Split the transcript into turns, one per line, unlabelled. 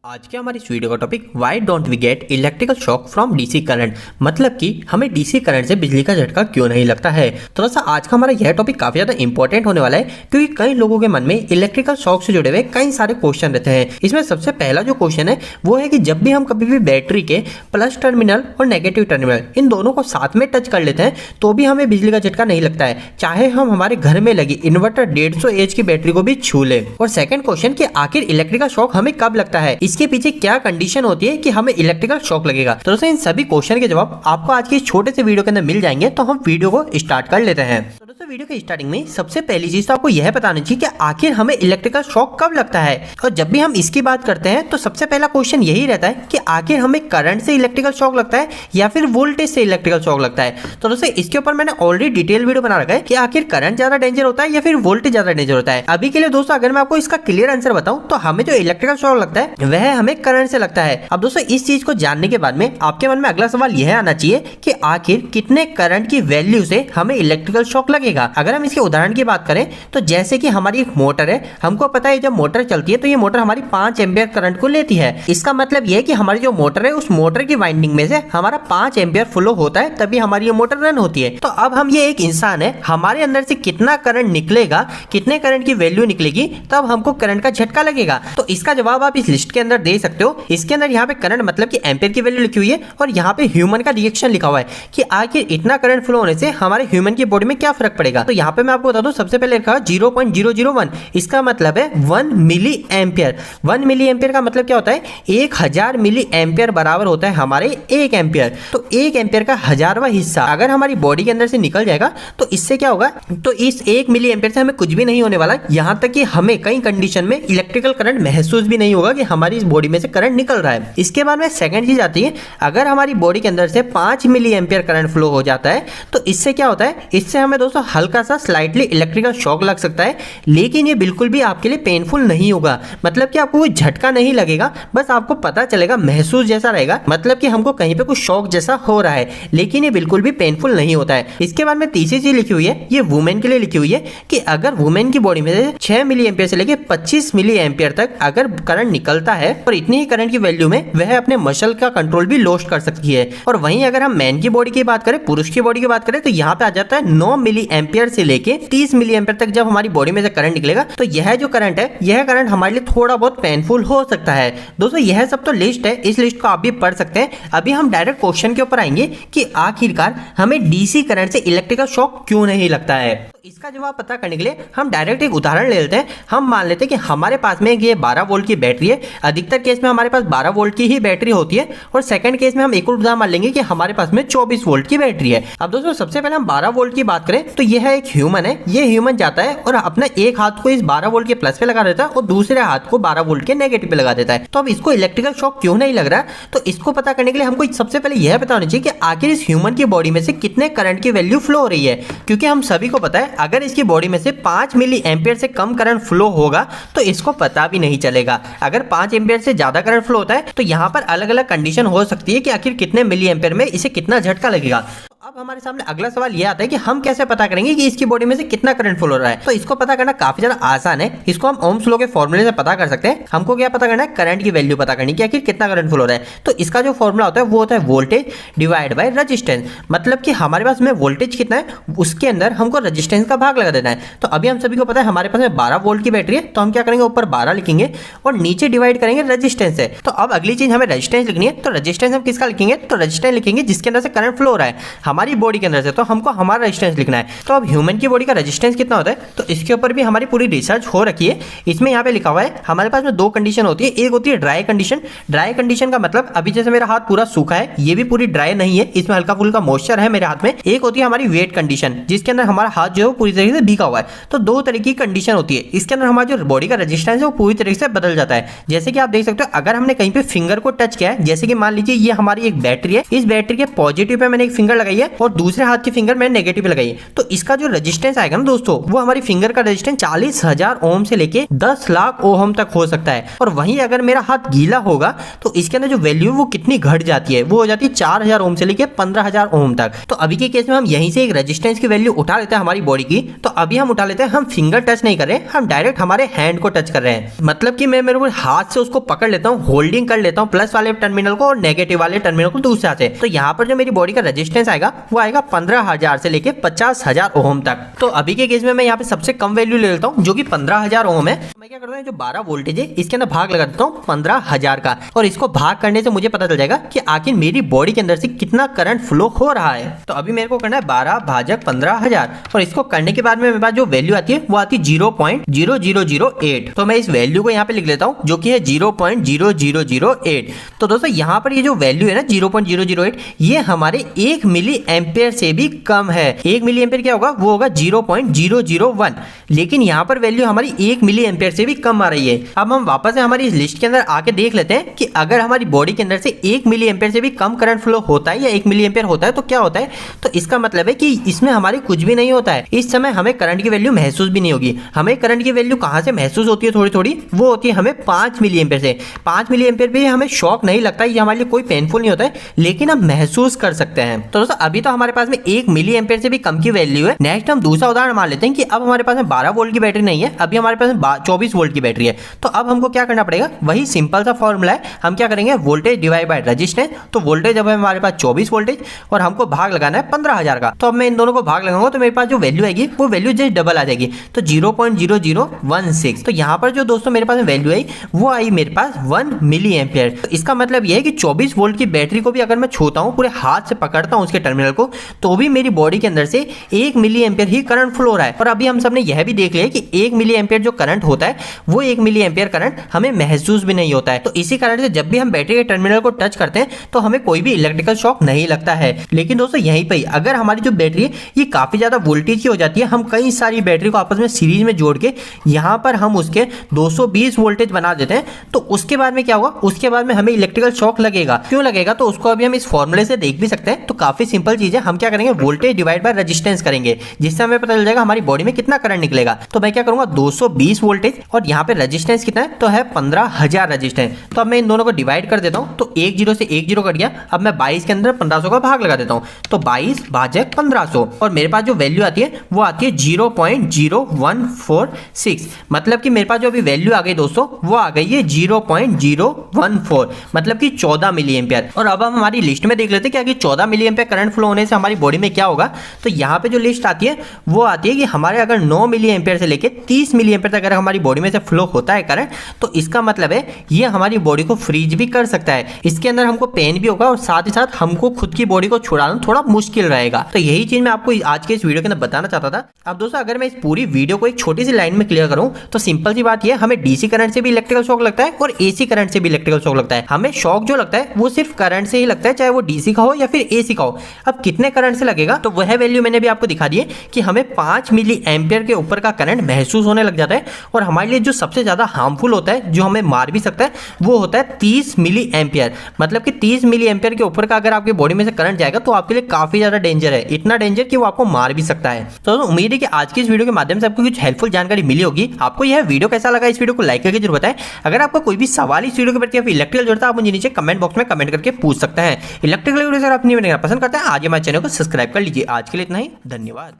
आज के हमारी इस वीडियो का topic why don't we get electrical shock from DC current, मतलब कि हमें डीसी करंट से बिजली का झटका क्यों नहीं लगता है। थोड़ा सा आज का हमारा यह टॉपिक काफी ज्यादा इंपॉर्टेंट होने वाला है, क्योंकि कई लोगों के मन में इलेक्ट्रिकल शॉक से जुड़े हुए कई सारे क्वेश्चन रहते हैं। इसमें सबसे पहला जो क्वेश्चन है वो है कि जब भी हम कभी भी बैटरी के प्लस टर्मिनल और नेगेटिव टर्मिनल इन दोनों को साथ में टच कर लेते हैं तो भी हमें बिजली का झटका नहीं लगता है, चाहे हम हमारे घर में लगी इन्वर्टर 150 एच की बैटरी को भी छू ले। और सेकंड क्वेश्चन कि आखिर इलेक्ट्रिकल शॉक हमें कब लगता है, इसके पीछे क्या कंडीशन होती है कि हमें इलेक्ट्रिकल शॉक लगेगा। तो दोस्तों इन सभी क्वेश्चन के जवाब आपको आज के छोटे से वीडियो के अंदर मिल जाएंगे, तो हम वीडियो को स्टार्ट कर लेते हैं। तो दोस्तों वीडियो के स्टार्टिंग में सबसे पहली चीज तो आपको यह बताना चाहिए कि आखिर हमें इलेक्ट्रिकल शॉक कब लगता है। और जब भी हम इसकी बात करते हैं तो सबसे पहला क्वेश्चन यही रहता है कि आखिर हमें करंट से इलेक्ट्रिकल शॉक लगता है या फिर वोल्टेज से इलेक्ट्रिकल शॉक लगता है। तो दोस्तों इसके ऊपर मैंने ऑलरेडी डिटेल वीडियो बना रखा है कि आखिर करंट ज्यादा डेंजर होता है या फिर वोल्टेज ज्यादा डेंजर होता है। अभी के लिए दोस्तों अगर मैं आपको इसका क्लियर आंसर बताऊं तो हमें जो इलेक्ट्रिकल शॉक लगता है वह हमें करंट से लगता है। अब दोस्तों इस चीज को जानने के बाद में आपके मन में अगला सवाल यह आना चाहिए कि आखिर कितने करंट की वैल्यू से हमें इलेक्ट्रिकल शॉक लगेगा। अगर हम इसके उदाहरण की बात करें तो जैसे कि हमारी एक मोटर है, हमको पता है जब मोटर चलती है तो ये मोटर हमारी 5 एम्पियर करंट को लेती है। इसका मतलब यह है कि हमारी जो मोटर है उस मोटर की वाइंडिंग में से हमारा 5 एम्पियर फ्लो होता है, तभी हमारी ये मोटर रन होती है। तो अब हम ये एक इंसान है, हमारे अंदर से कितना करंट निकलेगा, कितने करंट की वैल्यू निकलेगी, तब हमको करंट का झटका लगेगा। तो इसका जवाब आप इस लिस्ट के अंदर दे सकते हो। इसके अंदर यहाँ पे करंट मतलब कि एम्पियर की वैल्यू लिखी हुई है और यहाँ पे ह्यूमन का रिएक्शन लिखा हुआ है कि आखिर इतना करंट फ्लो होने से हमारे ह्यूमन की बॉडी में क्या फर्क पड़ेगा। तो यहाँ पे मैं आपको बता दूं, सबसे पहले लिखा है 0.001, इसका मतलब है 1 मिली एम्पियर। 1 मिली एम्पियर का मतलब क्या होता है, 1000 मिली एम्पियर बराबर होता है हमारे 1 एम्पियर। तो 1 एम्पियर का 1000वां हिस्सा अगर हमारी बॉडी के अंदर से निकल जाएगा तो इससे क्या होगा, तो इस 1 मिली एम्पियर से हमें कुछ भी नहीं होने वाला, यहाँ तक कि हमें कई कंडीशन में इलेक्ट्रिकल करंट महसूस भी नहीं होगा कि हमारी इस बॉडी में से करंट निकल रहा है। इसके बाद में सेकंड चीज आती है, अगर हमारी बॉडी के अंदर से 5 मिली एम्पियर करंट फ्लो हो जाता है तो इससे क्या होता है, इससे हमें दोस्तों हल्का सा स्लाइटली इलेक्ट्रिकल शॉक लग सकता है, लेकिन ये बिल्कुल भी आपके लिए पेनफुल नहीं होगा। मतलब कि आपको कोई झटका नहीं लगेगा, बस आपको पता चलेगा, महसूस जैसा रहेगा, मतलब कि हमको कहीं पे कुछ शॉक जैसा हो रहा है, लेकिन ये बिल्कुल भी पेनफुल नहीं होता है। इसके बाद में तीसरी चीज लिखी हुई है, ये वुमेन के लिए लिखी हुई है कि अगर वुमेन की बॉडी में से 6 मिली एम्पियर से लेकर 25 मिली एम्पियर तक अगर करंट निकलता है और इतनी ही करंट की वैल्यू में वह अपने मसल का कंट्रोल भी लॉस्ट कर सकती है। और वहीं अगर हम मैन की बॉडी की बात करें, पुरुष की बॉडी की बात करें, तो यहाँ पे आ जाता है 9 मिली एम्पियर से लेके 30 मिली एम्पियर तक जब हमारी बॉडी में से करंट निकलेगा तो यह जो करंट है, यह करंट हमारे लिए थोड़ा बहुत पेनफुल हो सकता है। दोस्तों यह सब तो लिस्ट है, इस लिस्ट को आप भी पढ़ सकते हैं। अभी हम डायरेक्ट क्वेश्चन के ऊपर आएंगे कि आखिरकार हमें डीसी करंट से इलेक्ट्रिकल शॉक क्यों नहीं लगता है। तो इसका जवाब पता करने के लिए हम डायरेक्ट एक उदाहरण ले लेते हैं। हम मान लेते हैं कि हमारे पास में ये 12 वोल्ट की बैटरी है, अधिकतर केस में हमारे पास 12 वोल्ट की ही बैटरी होती है, और सेकंड केस में हम एक और उदाहरण मान लेंगे कि हमारे पास में 24 वोल्ट की बैटरी है। अब दोस्तों सबसे पहले हम 12 वोल्ट की बात करें तो यह एक ह्यूमन है, ये ह्यूमन जाता है और अपना एक हाथ को इस 12 वोल्ट के प्लस पे लगा देता है और दूसरे हाथ को 12 वोल्ट के नेगेटिव पे लगा देता है। तो अब इसको इलेक्ट्रिकल शॉक क्यों नहीं लग रहा, तो इसको पता करने के लिए हमको सबसे पहले यह पता होना चाहिए कि आखिर इस ह्यूमन की बॉडी में से कितने करंट की वैल्यू फ्लो हो रही है। क्योंकि हम सभी को पता है अगर इसकी बॉडी में से 5 मिली एम्पियर से कम करंट फ्लो होगा तो इसको पता भी नहीं चलेगा। अगर 5 एम्पियर से ज्यादा करंट फ्लो होता है तो यहाँ पर अलग अलग कंडीशन हो सकती है कि आखिर कितने मिली एम्पियर में इसे कितना झटका लगेगा। अब हमारे सामने अगला सवाल यह आता है कि हम कैसे पता करेंगे कि इसकी बॉडी में से कितना करंट फ्लो हो रहा है। तो इसको पता करना काफी ज्यादा आसान है, इसको हम ओम्स लॉ के फॉर्मूले से पता कर सकते हैं। हमको क्या पता करना है, करंट की वैल्यू पता करनी है कि आखिर कितना करंट फ्लो हो रहा है। तो इसका जो फॉर्मूला होता है वो होता है वोल्टेज डिवाइड बाय रेजिस्टेंस, मतलब कि हमारे पास में वोल्टेज कितना है उसके अंदर हमको रेजिस्टेंस का भाग लगा देना है। तो अभी हम सभी को पता है हमारे पास में 12 वोल्ट की बैटरी है, तो हम क्या करेंगे, ऊपर 12 लिखेंगे और नीचे डिवाइड करेंगे रेजिस्टेंस से। तो अब अगली चीज हमें रेजिस्टेंस लिखनी है, तो रेजिस्टेंस हम किसका लिखेंगे, तो रेजिस्टेंस लिखेंगे जिसके अंदर से करंट फ्लो हो रहा है हमारी बॉडी के अंदर से, तो हमको हमारा रेजिस्टेंस लिखना है। तो अब ह्यूमन की बॉडी का रेजिस्टेंस कितना होता है, तो इसके ऊपर भी हमारी पूरी रिसर्च हो रखी है। इसमें यहाँ पे लिखा हुआ है हमारे पास में 2 कंडीशन होती है, एक होती है ड्राई कंडीशन। ड्राई कंडीशन का मतलब अभी जैसे मेरा हाथ पूरा सूखा है, ये भी पूरी ड्राई नहीं है, इसमें हल्का फुल्का मॉइस्चर है मेरे हाथ में। एक होती है हमारी वेट कंडीशन, जिसके अंदर हमारा हाथ जो है वो पूरी तरीके से भीगा हुआ है। तो 2 तरह की कंडीशन होती है, इसके अंदर हमारा जो बॉडी का रेजिस्टेंस है वो पूरी तरीके से बदल जाता है। जैसे कि आप देख सकते हो, अगर हमने कहीं पे फिंगर को टच किया है, जैसे कि मान लीजिए ये हमारी एक बैटरी है, इस बैटरी के पॉजिटिव पे मैंने एक फिंगर लगाई है है और दूसरे हाथ की फिंगर मैंने नेगेटिव पे लगाई, तो इसका जो रेजिस्टेंस आएगा ना दोस्तों, वो हमारी फिंगर का रेजिस्टेंस 40,000 ओम से लेके 10 लाख ओम तक हो सकता है। और वहीं अगर मेरा हाथ गीला होगा तो इसके अंदर जो वैल्यू वो कितनी घट जाती है, वो हो जाती है 4000 ओम से लेके 15,000 ओम तक। तो अभी के केस में हम यहीं से एक रेजिस्टेंस की वैल्यू उठा लेते हैं हमारी बॉडी की। तो अभी हम उठा लेते हैं, हम फिंगर टच नहीं कर रहे, हम डायरेक्ट हमारे हैंड को टच कर रहे हैं। मतलब कि मैं मेरे को हाथ से उसको पकड़ लेता हूँ, होल्डिंग कर लेता हूँ प्लस वाले टर्मिनल को और नेगेटिव वाले टर्मिनल को दूसरे हाथ से। तो यहाँ पर जो मेरी बॉडी का रेजिस्टेंस आएगा वो आएगा 15,000 से लेके 50,000 ओम तक। तो अभी के केस में मैं यहाँ पे सबसे कम वैल्यू ले लेता हूँ जो कि 15,000 ओम है। मैं क्या करता हूँ, जो 12 वोल्टेज है इसके अंदर भाग लगा देता हूँ 15,000 का, और इसको भाग करने से मुझे पता चल जाएगा कि आखिर मेरी बॉडी के अंदर से कितना करंट फ्लो हो रहा है। तो अभी मेरे को करना है 12 भाजक 15,000, और इसको करने के बाद में मेरे पास जो वैल्यू आती है वो आती है 0.0008। तो मैं इस वैल्यू को यहाँ पे लिख लेता हूँ जो कि है 0.0008। तो दोस्तों यहाँ पर ये जो वैल्यू है ना 0.008, ये हमारे 1 मिली एम्पेयर से भी कम है। 1 मिली एम्पेयर क्या होगा, वो होगा 0.001, लेकिन यहाँ पर वैल्यू हमारी 1 मिली एम्पेयर से भी कम आ रही है। अब हम वापस से हमारी इस लिस्ट के अंदर आके देख लेते हैं कि अगर हमारी बॉडी के अंदर से 1 मिली एम्पेयर से भी कम करंट फ्लो होता है या 1 मिली एम्पेयर होता है तो क्या होता है। तो इसका मतलब है कि इसमें हमारी कुछ भी नहीं होता है, इस समय हमें करंट की वैल्यू महसूस भी नहीं होगी। हमें करंट की वैल्यू कहां से महसूस होती है थोड़ी थोड़ी, वो होती है हमें 5 मिली एम्पेयर से। 5 मिली एम्पेयर भी हमें शॉक नहीं लगता है, ये हमारे लिए कोई पेनफुल नहीं होता है, लेकिन हम महसूस कर सकते हैं। तो दोस्तों अभी तो हमारे पास में 1 मिली एम्पेयर से भी कम की वैल्यू है। नेक्स्ट हम दूसरा उदाहरण मान लेते हैं कि अब हमारे पास में 12 वोल्ट की बैटरी नहीं है, अभी हमारे पास 24 वोल्ट की बैटरी है। तो अब हमको क्या करना पड़ेगा, वही सिंपल सा फॉर्मूला है। हम क्या करेंगे, वोल्टेज डिवाइड बाय रेजिस्टेंस। तो वोल्टेज अब है हमारे पास 24 वोल्टेज और हमको भाग लगाना है 15,000 का। तो अब मैं इन दोनों को भाग लगाऊंगा तो मेरे पास जो वैल्यू आएगी वो वैल्यू जस्ट डबल आ जाएगी, तो 0.0016। तो यहाँ पर जो दोस्तों मेरे पास वैल्यू आई वो आई मेरे पास 1 मिली एम्पेयर। तो इसका मतलब ये है कि 24 वोल्ट की बैटरी को भी अगर मैं छूता हूँ, पूरे हाथ से पकड़ता हूँ उसके टर्मिनल को, तो भी मेरी बॉडी के अंदर से 1 मिली एम्पेयर ही करंट फ्लो हो रहा है। और अभी हम सबने यह भी देख लिया कि 1 मिली एम्पेयर जो करंट होता है वो 1 मिली एम्पेयर करंट हमें महसूस भी नहीं होता है। तो इसी कारण से जब भी हम बैटरी के टर्मिनल को टच करते हैं तो हमें कोई भी इलेक्ट्रिकल शॉक नहीं लगता है। लेकिन दोस्तों यहीं पे अगर हमारी जो बैटरी है ये काफी ज्यादा वोल्टेज की हो जाती है, हम कई सारी बैटरी को आपस में सीरीज में जोड़ के यहाँ पर हम उसके 220 वोल्टेज बना देते हैं, तो उसके बाद में क्या होगा, उसके बाद में हमें इलेक्ट्रिकल शॉक लगेगा। क्यों लगेगा, तो उसको अभी हम इस फॉर्मूले से देख भी सकते हैं। तो काफी सिंपल चीज है, हम क्या करेंगे, वोल्टेज डिवाइड बाय रेजिस्टेंस करेंगे, जिससे हमें पता चल जाएगा हमारी बॉडी में कितना करंट निकलेगा। तो मैं क्या करूंगा, 220 वोल्टेज और यहाँ पे रेजिस्टेंस कितना है, तो है 15,000 रेजिस्टेंस। तो अब मैं इन दोनों को डिवाइड कर देता हूँ, तो 1 0 से 1 0 कट गया। अब मैं 22 के अंदर 1500 का भाग लगा देता हूँ, तो 22 भाजक 1500, और मेरे पास जो वैल्यू आती है वो आती है 0.0146। मतलब कि मेरे पास जो अभी वैल्यू आ गई दोस्तों वो आ गई है 0.014, मतलब कि 14 मिली एम्पेयर। और अब हम हमारी लिस्ट में देख लेते हैं कि आगे 14 मिली एम्पेयर करंट फ्लो होने से हमारी बॉडी में क्या होगा। तो यहाँ पे जो लिस्ट आती है वो आती है कि हमारे अगर 9 मिली एम्पेयर से लेके 30 मिली एम्पेयर तक अगर हमारी बॉडी में से फ्लो होता है करंट, तो इसका मतलब है ये हमारी बॉडी को फ्रीज भी कर सकता है। इसके अंदर हमको पेन भी होगा और साथ ही साथ हमको खुद की बॉडी को छुड़ाना थोड़ा मुश्किल रहेगा। तो यही चीज मैं आपको आज के इस वीडियो के अंदर बताना चाहता था। अब दोस्तों अगर मैं इस पूरी वीडियो को एक छोटी सी लाइन में क्लियर करूं तो सिंपल सी बात यह, हमें डीसी करंट से भी इलेक्ट्रिकल शॉक लगता है और एसी करंट से भी इलेक्ट्रिकल शॉक लगता है। हमें शॉक जो लगता है वो सिर्फ करंट से ही लगता है, चाहे वो डीसी का हो या फिर एसी का हो। अब कितने करंट से लगेगा, तो वह वैल्यू मैंने भी आपको दिखा दी है कि हमें 5 मिली एम्पियर के ऊपर का करंट महसूस होने लग जाता है। और हमारे लिए जो सबसे ज्यादा हार्मफुल होता है, जो हमें मार भी सकता है, वो होता है 30 मिली एम्पियर। मतलब कि 30 मिली एम्पियर के ऊपर का अगर आपकी बॉडी में से करंट जाएगा तो आपके लिए काफी ज्यादा डेंजर है, इतना डेंजर कि वो आपको मार भी सकता है। तो उम्मीद है कि आज की इस वीडियो के माध्यम से आपको कुछ हेल्पफुल जानकारी मिली होगी। आपको यह वीडियो कैसा लगा, इस वीडियो को लाइक करके जरूर बताएं। अगर आपका कोई भी सवाल इस वीडियो के प्रति या फिर इलेक्ट्रिकल जरूरत है, आप मुझे नीचे कमेंट बॉक्स में कमेंट करके पूछ सकते हैं। इलेक्ट्रिकल वीडियो अगर आप नहीं पसंद करते हैं, आज हमारे चैनल को सब्सक्राइब कर लीजिए। आज के लिए इतना ही, धन्यवाद।